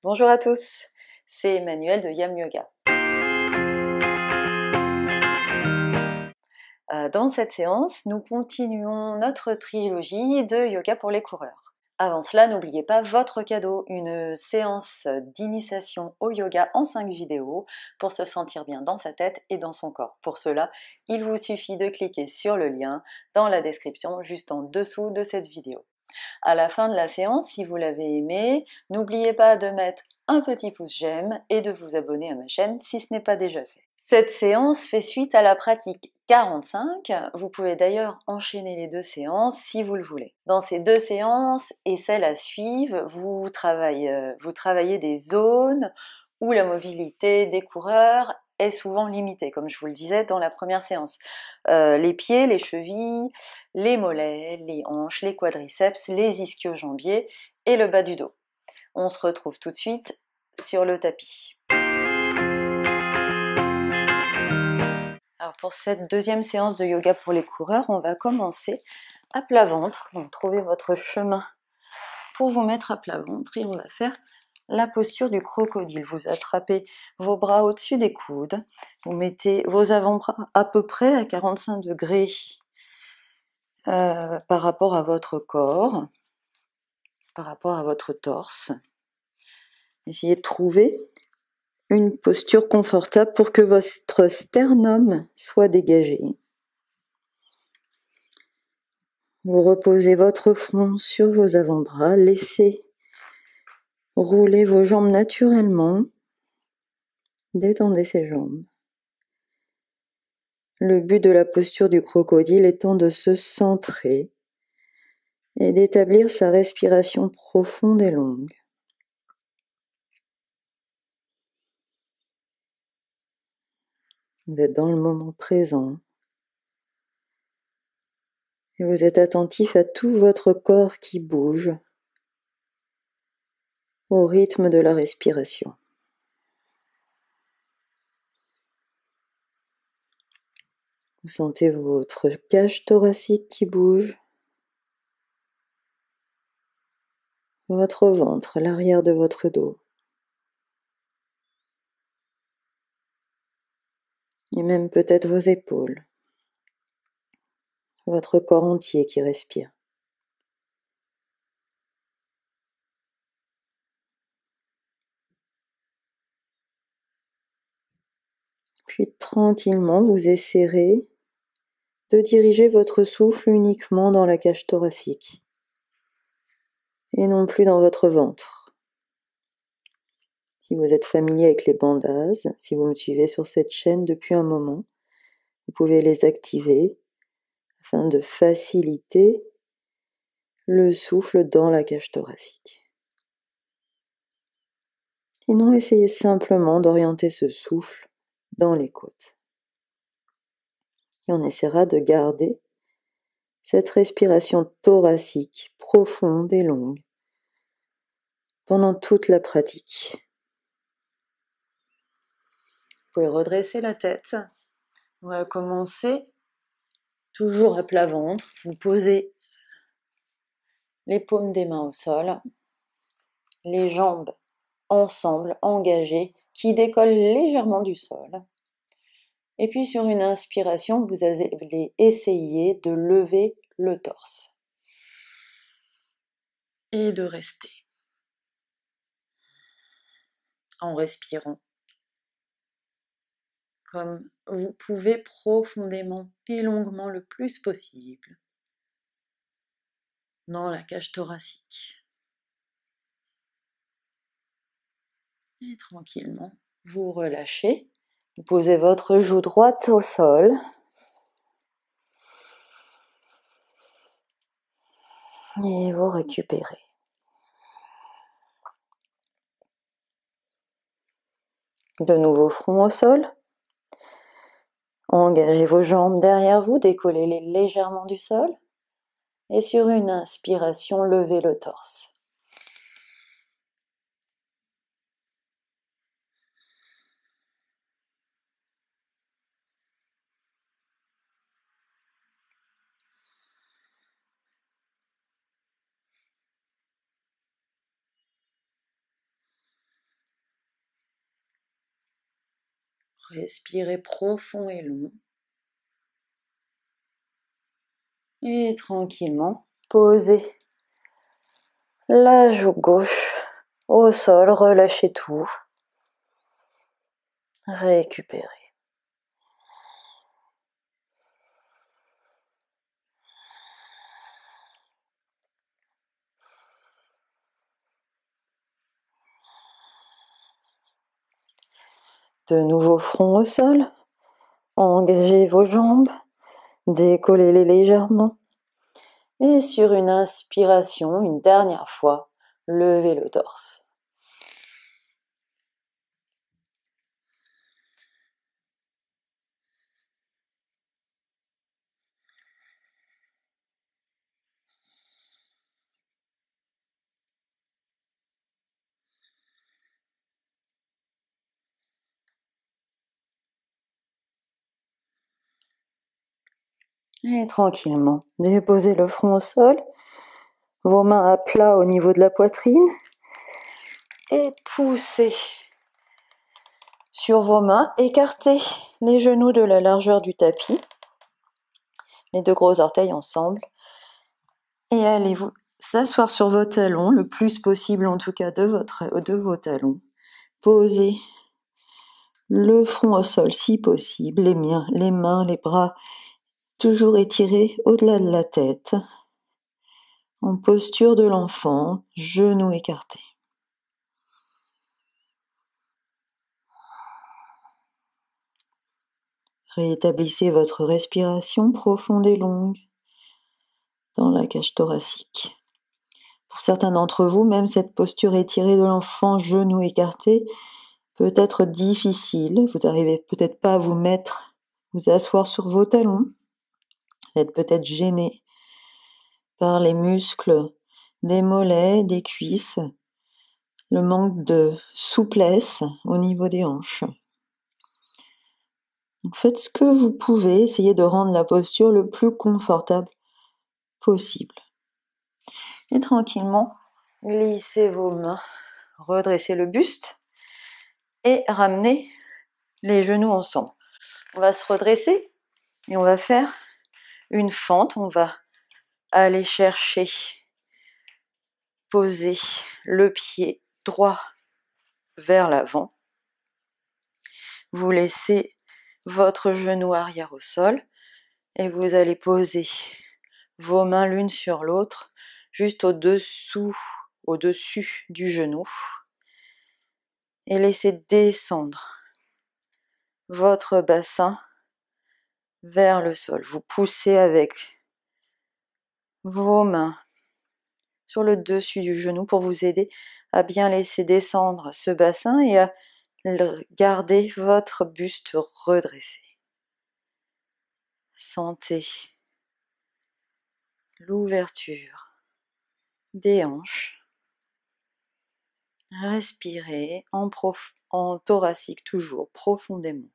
Bonjour à tous, c'est Emmanuelle de Yam Yoga. Dans cette séance, nous continuons notre trilogie de yoga pour les coureurs. Avant cela, n'oubliez pas votre cadeau, une séance d'initiation au yoga en 5 vidéos pour se sentir bien dans sa tête et dans son corps. Pour cela, il vous suffit de cliquer sur le lien dans la description juste en dessous de cette vidéo. À la fin de la séance, si vous l'avez aimé, n'oubliez pas de mettre un petit pouce j'aime et de vous abonner à ma chaîne si ce n'est pas déjà fait. Cette séance fait suite à la pratique 45. Vous pouvez d'ailleurs enchaîner les deux séances si vous le voulez. Dans ces deux séances et celle à suivre, vous travaillez des zones où la mobilité des coureurs est souvent limitée, comme je vous le disais dans la première séance. Les pieds, les chevilles, les mollets, les hanches, les quadriceps, les ischio-jambiers et le bas du dos. On se retrouve tout de suite sur le tapis. Alors pour cette deuxième séance de yoga pour les coureurs, on va commencer à plat ventre. Donc trouvez votre chemin pour vous mettre à plat ventre et on va faire la posture du crocodile. Vous attrapez vos bras au-dessus des coudes, vous mettez vos avant-bras à peu près à 45 degrés par rapport à votre corps, par rapport à votre torse. Essayez de trouver une posture confortable pour que votre sternum soit dégagé. Vous reposez votre front sur vos avant-bras, laissez rouler vos jambes naturellement, détendez ces jambes. Le but de la posture du crocodile étant de se centrer et d'établir sa respiration profonde et longue. Vous êtes dans le moment présent et vous êtes attentif à tout votre corps qui bouge au rythme de la respiration. Vous sentez votre cage thoracique qui bouge, votre ventre, l'arrière de votre dos. Et même peut-être vos épaules, votre corps entier qui respire. Puis tranquillement, vous essaierez de diriger votre souffle uniquement dans la cage thoracique et non plus dans votre ventre. Si vous êtes familier avec les bandages, si vous me suivez sur cette chaîne depuis un moment, vous pouvez les activer afin de faciliter le souffle dans la cage thoracique. Sinon, essayez simplement d'orienter ce souffle dans les côtes. Et on essaiera de garder cette respiration thoracique profonde et longue pendant toute la pratique. Vous pouvez redresser la tête. On va commencer toujours à plat ventre. Vous posez les paumes des mains au sol, les jambes ensemble, engagées, qui décollent légèrement du sol. Et puis sur une inspiration, vous allez essayer de lever le torse et de rester en respirant comme vous pouvez profondément et longuement le plus possible dans la cage thoracique. Et tranquillement, vous relâchez. Vous posez votre joue droite au sol. Et vous récupérez. De nouveau front au sol. Engagez vos jambes derrière vous, décollez-les légèrement du sol. Et sur une inspiration, levez le torse. Respirez profond et long. Et tranquillement, posez la joue gauche au sol, relâchez tout. Récupérez. De nouveau front au sol. Engagez vos jambes. Décollez-les légèrement. Et sur une inspiration, une dernière fois, levez le torse. Et tranquillement, déposez le front au sol, vos mains à plat au niveau de la poitrine et poussez sur vos mains, écartez les genoux de la largeur du tapis, les deux gros orteils ensemble et allez vous s'asseoir sur vos talons, le plus possible en tout cas de vos talons. Posez le front au sol si possible, les mains, les bras toujours étirés au-delà de la tête, en posture de l'enfant, genoux écartés. Rétablissez votre respiration profonde et longue dans la cage thoracique. Pour certains d'entre vous, même cette posture étirée de l'enfant, genoux écartés, peut être difficile. Vous n'arrivez peut-être pas à vous asseoir sur vos talons. Vous êtes peut-être gêné par les muscles des mollets, des cuisses, le manque de souplesse au niveau des hanches. Donc faites ce que vous pouvez, essayez de rendre la posture le plus confortable possible. Et tranquillement, glissez vos mains, redressez le buste et ramenez les genoux ensemble. On va se redresser et on va faire une fente. On va aller chercher, poser le pied droit vers l'avant. Vous laissez votre genou arrière au sol et vous allez poser vos mains l'une sur l'autre, juste au-dessus du genou et laissez descendre votre bassin vers le sol. Vous poussez avec vos mains sur le dessus du genou pour vous aider à bien laisser descendre ce bassin et à garder votre buste redressé. Sentez l'ouverture des hanches. Respirez en thoracique toujours profondément.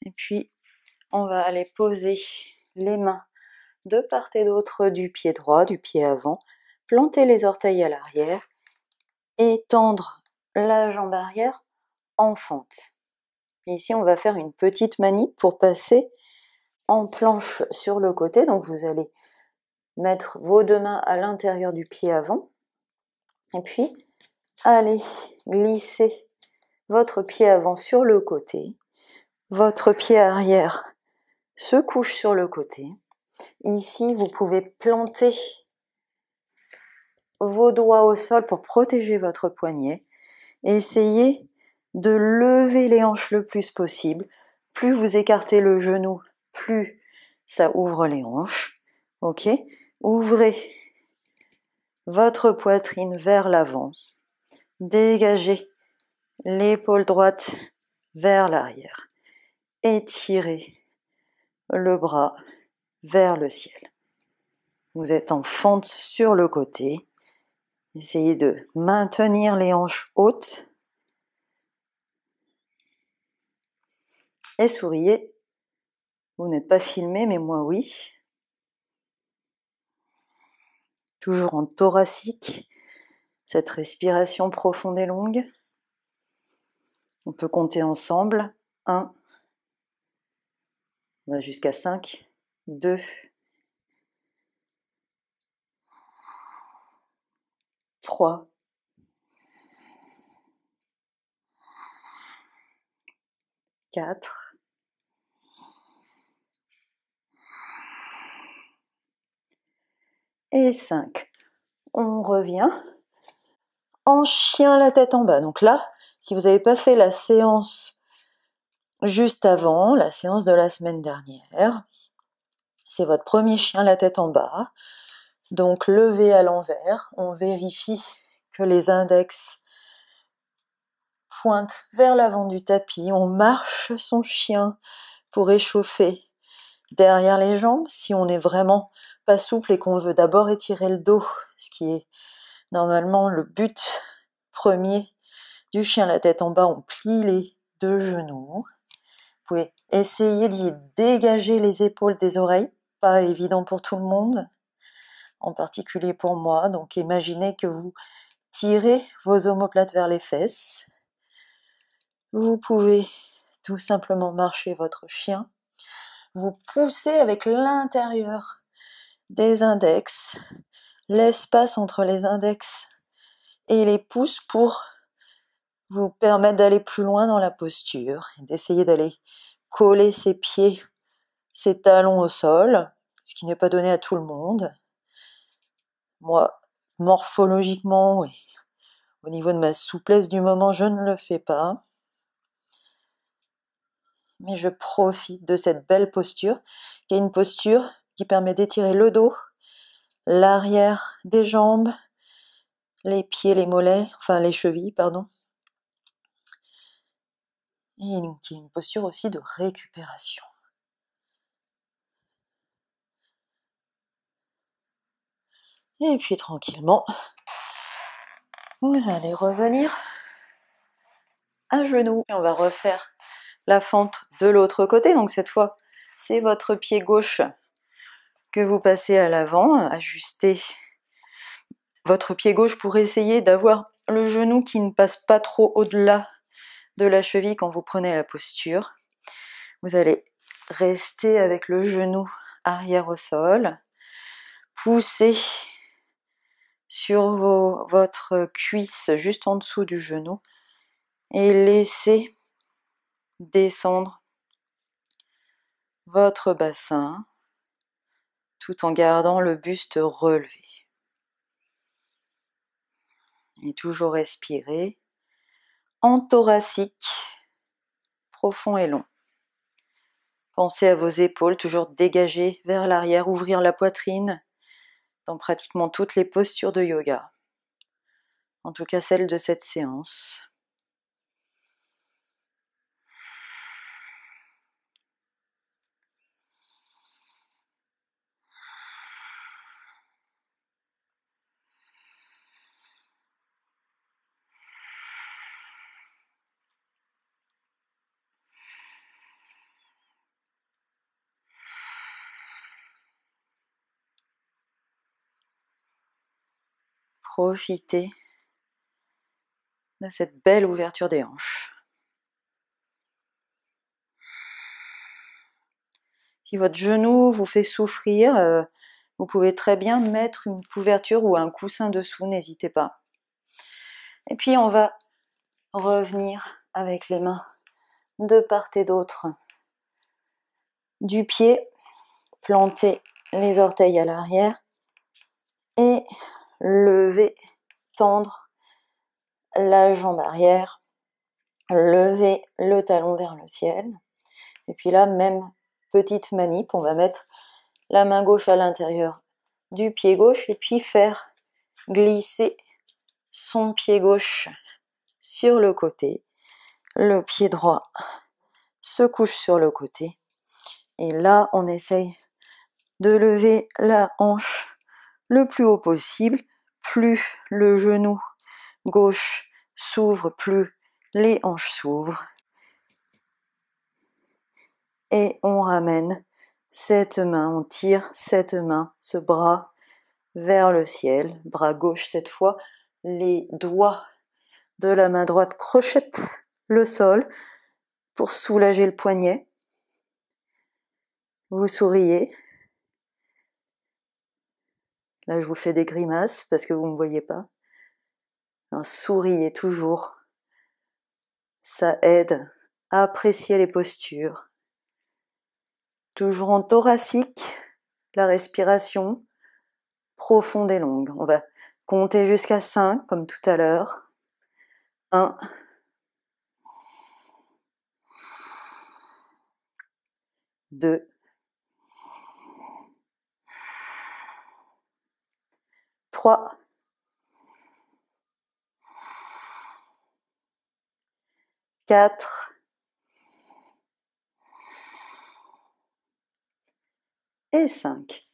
Et puis, on va aller poser les mains de part et d'autre du pied droit, du pied avant, planter les orteils à l'arrière et tendre la jambe arrière en fente. Et ici, on va faire une petite manip pour passer en planche sur le côté. Donc, vous allez mettre vos deux mains à l'intérieur du pied avant et puis allez glisser votre pied avant sur le côté. Votre pied arrière se couche sur le côté. Ici, vous pouvez planter vos doigts au sol pour protéger votre poignet. Essayez de lever les hanches le plus possible. Plus vous écartez le genou, plus ça ouvre les hanches. Ok ? Ouvrez votre poitrine vers l'avant. Dégagez l'épaule droite vers l'arrière. Étirez le bras vers le ciel. Vous êtes en fente sur le côté. Essayez de maintenir les hanches hautes. Et souriez. Vous n'êtes pas filmé, mais moi oui. Toujours en thoracique, cette respiration profonde et longue. On peut compter ensemble. 1, on va jusqu'à 5, 2, 3, 4, et 5. On revient en chien la tête en bas. Donc là, si vous n'avez pas fait la séance juste avant, la séance de la semaine dernière, c'est votre premier chien la tête en bas. Donc levé à l'envers, on vérifie que les index pointent vers l'avant du tapis, on marche son chien pour échauffer derrière les jambes. Si on n'est vraiment pas souple et qu'on veut d'abord étirer le dos, ce qui est normalement le but premier du chien la tête en bas, on plie les deux genoux. Vous pouvez essayer d'y dégager les épaules des oreilles, pas évident pour tout le monde, en particulier pour moi. Donc imaginez que vous tirez vos omoplates vers les fesses. Vous pouvez tout simplement marcher votre chien. Vous poussez avec l'intérieur des index, l'espace entre les index et les pouces pour vous permettre d'aller plus loin dans la posture et d'essayer d'aller coller ses pieds, ses talons au sol, ce qui n'est pas donné à tout le monde. Moi, morphologiquement et au niveau de ma souplesse du moment, je ne le fais pas. Mais je profite de cette belle posture, qui est une posture qui permet d'étirer le dos, l'arrière des jambes, les pieds, les mollets, enfin les chevilles, pardon. Et qui est une posture aussi de récupération. Et puis tranquillement, vous allez revenir à genoux. Et on va refaire la fente de l'autre côté. Donc cette fois, c'est votre pied gauche que vous passez à l'avant. Ajustez votre pied gauche pour essayer d'avoir le genou qui ne passe pas trop au-delà de la cheville quand vous prenez la posture. Vous allez rester avec le genou arrière au sol. Poussez sur votre cuisse juste en dessous du genou et laissez descendre votre bassin tout en gardant le buste relevé. Et toujours respirer en thoracique, profond et long. Pensez à vos épaules, toujours dégagées vers l'arrière, ouvrir la poitrine dans pratiquement toutes les postures de yoga. En tout cas celle de cette séance. Profitez de cette belle ouverture des hanches. Si votre genou vous fait souffrir, vous pouvez très bien mettre une couverture ou un coussin dessous, n'hésitez pas. Et puis on va revenir avec les mains de part et d'autre du pied, planter les orteils à l'arrière et lever, tendre la jambe arrière, lever le talon vers le ciel. Et puis là, même petite manip, on va mettre la main gauche à l'intérieur du pied gauche et puis faire glisser son pied gauche sur le côté. Le pied droit se couche sur le côté Et là, on essaye de lever la hanche le plus haut possible. Plus le genou gauche s'ouvre, plus les hanches s'ouvrent. Et on ramène cette main, on tire cette main, ce bras vers le ciel. Bras gauche cette fois, les doigts de la main droite crochettent le sol pour soulager le poignet. Vous souriez. Là, je vous fais des grimaces parce que vous ne me voyez pas. Souriez toujours. Ça aide à apprécier les postures. Toujours en thoracique, la respiration profonde et longue. On va compter jusqu'à 5 comme tout à l'heure. 1, 2, 3, 4 et 5.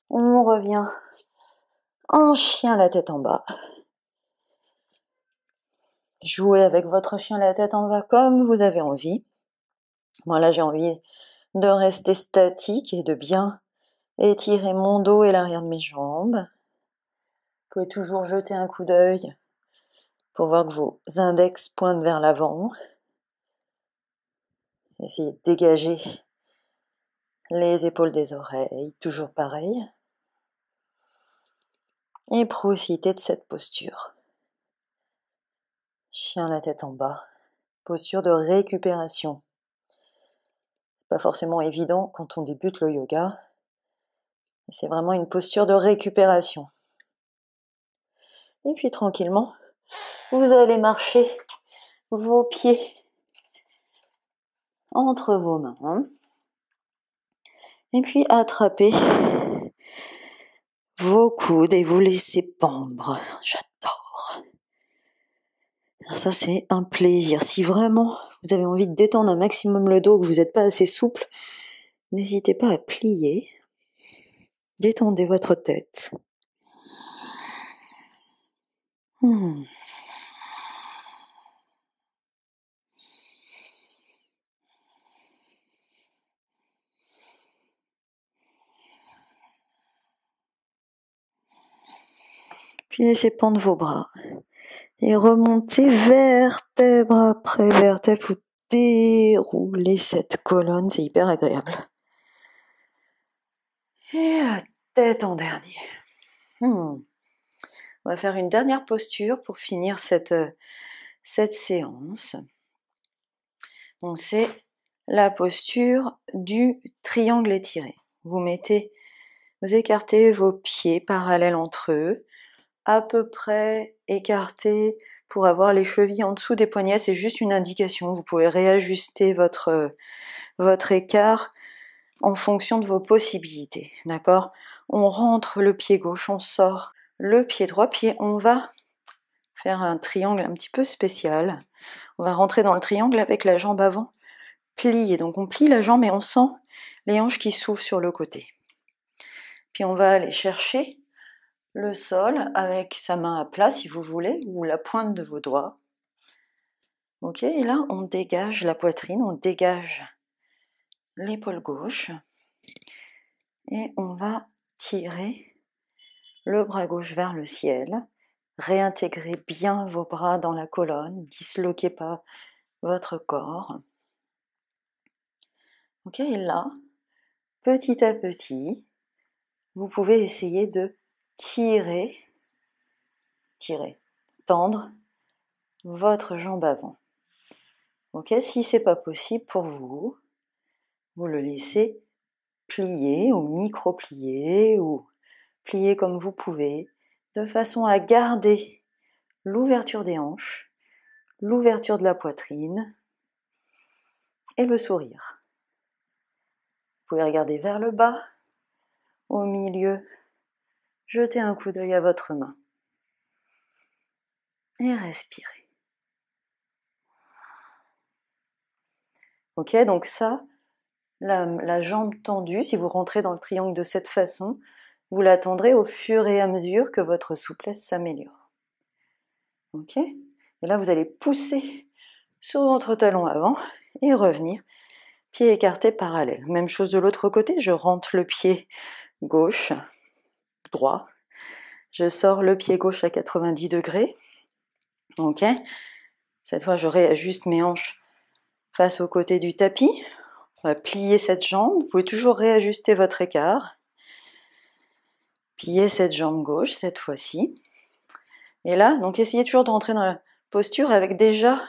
On revient en chien la tête en bas. Jouez avec votre chien la tête en bas comme vous avez envie. Moi là j'ai envie de rester statique et de bien étirer mon dos et l'arrière de mes jambes. Vous pouvez toujours jeter un coup d'œil pour voir que vos index pointent vers l'avant. Essayez de dégager les épaules des oreilles, toujours pareil. Et profitez de cette posture. Chien la tête en bas. Posture de récupération. Pas forcément évident quand on débute le yoga. C'est vraiment une posture de récupération. Et puis tranquillement, vous allez marcher vos pieds entre vos mains. Et puis attraper vos coudes et vous laisser pendre. J'adore. Ça c'est un plaisir. Si vraiment vous avez envie de détendre un maximum le dos, que vous n'êtes pas assez souple, n'hésitez pas à plier. Détendez votre tête. Puis laissez pendre vos bras. Et remontez vertèbre après vertèbre. Vous déroulez cette colonne, c'est hyper agréable. Et la tête en dernier. On va faire une dernière posture pour finir cette séance. Donc c'est la posture du triangle étiré. Vous écartez vos pieds parallèles entre eux, à peu près écartés pour avoir les chevilles en dessous des poignets. C'est juste une indication. Vous pouvez réajuster votre écart en fonction de vos possibilités. D'accord ? On rentre le pied gauche, on sort le pied droit, puis on va faire un triangle un petit peu spécial. On va rentrer dans le triangle avec la jambe avant pliée. Donc on plie la jambe et on sent les hanches qui s'ouvrent sur le côté. Puis on va aller chercher le sol avec sa main à plat si vous voulez, ou la pointe de vos doigts. Ok, et là on dégage la poitrine, on dégage l'épaule gauche et on va tirer le bras gauche vers le ciel. Réintégrez bien vos bras dans la colonne, disloquez pas votre corps. Ok, et là, petit à petit, vous pouvez essayer de tirer, tendre votre jambe avant. Ok, si c'est pas possible pour vous, vous le laissez plier ou micro-plier ou plier comme vous pouvez, de façon à garder l'ouverture des hanches, l'ouverture de la poitrine et le sourire. Vous pouvez regarder vers le bas, au milieu, jetez un coup d'œil à votre main et respirez. Ok, donc ça, la jambe tendue. Si vous rentrez dans le triangle de cette façon, vous la tendrez au fur et à mesure que votre souplesse s'améliore. Ok? Et là, vous allez pousser sur votre talon avant et revenir, pied écarté parallèle. Même chose de l'autre côté, je rentre le pied gauche, droit, je sors le pied gauche à 90 degrés. Ok? Cette fois, je réajuste mes hanches face au côté du tapis. On va plier cette jambe. Vous pouvez toujours réajuster votre écart. Plier cette jambe gauche cette fois-ci. Et là, donc essayez toujours de rentrer dans la posture avec déjà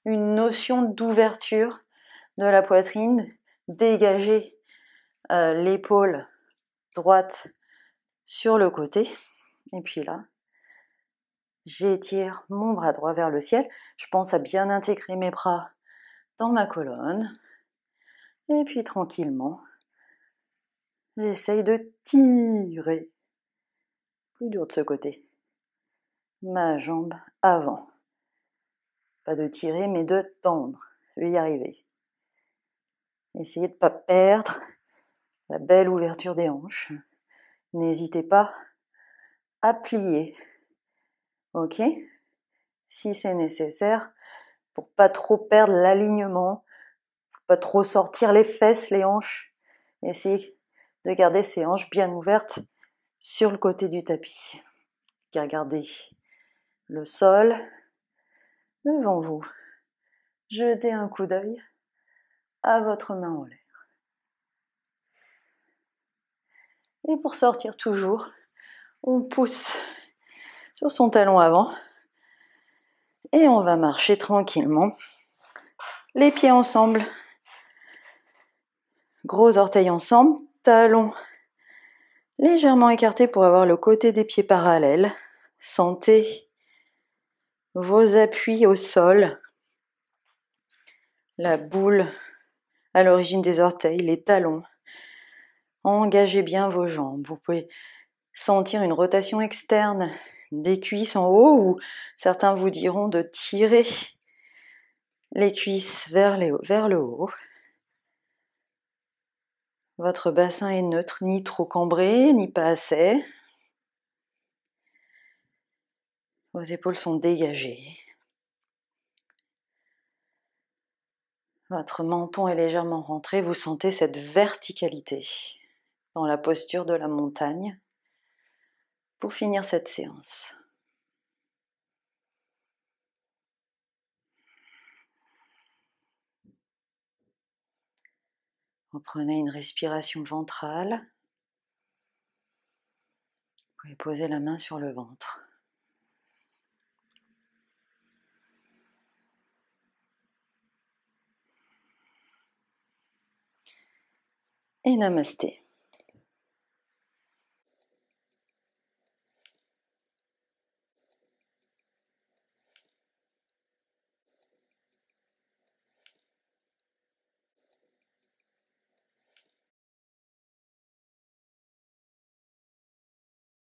une notion d'ouverture de la poitrine, dégager l'épaule droite sur le côté. Et puis là, j'étire mon bras droit vers le ciel. Je pense à bien intégrer mes bras dans ma colonne. Et puis tranquillement, j'essaye de tirer. Plus dur de ce côté. Ma jambe avant. Pas de tirer, mais de tendre. Je vais y arriver. Essayez de ne pas perdre la belle ouverture des hanches. N'hésitez pas à plier. Ok? Si c'est nécessaire, pour pas trop perdre l'alignement, pour pas trop sortir les fesses, les hanches. Essayez de garder ces hanches bien ouvertes sur le côté du tapis. Regardez le sol devant vous. Jetez un coup d'œil à votre main en l'air. Et pour sortir toujours, on pousse sur son talon avant et on va marcher tranquillement. Les pieds ensemble, gros orteils ensemble, talons légèrement écartés pour avoir le côté des pieds parallèles. Sentez vos appuis au sol, la boule à l'origine des orteils, les talons. Engagez bien vos jambes. Vous pouvez sentir une rotation externe des cuisses en haut, ou certains vous diront de tirer les cuisses vers le haut. Votre bassin est neutre, ni trop cambré, ni pas assez. Vos épaules sont dégagées. Votre menton est légèrement rentré. Vous sentez cette verticalité dans la posture de la montagne pour finir cette séance. Reprenez une respiration ventrale. Vous pouvez poser la main sur le ventre. Et namasté.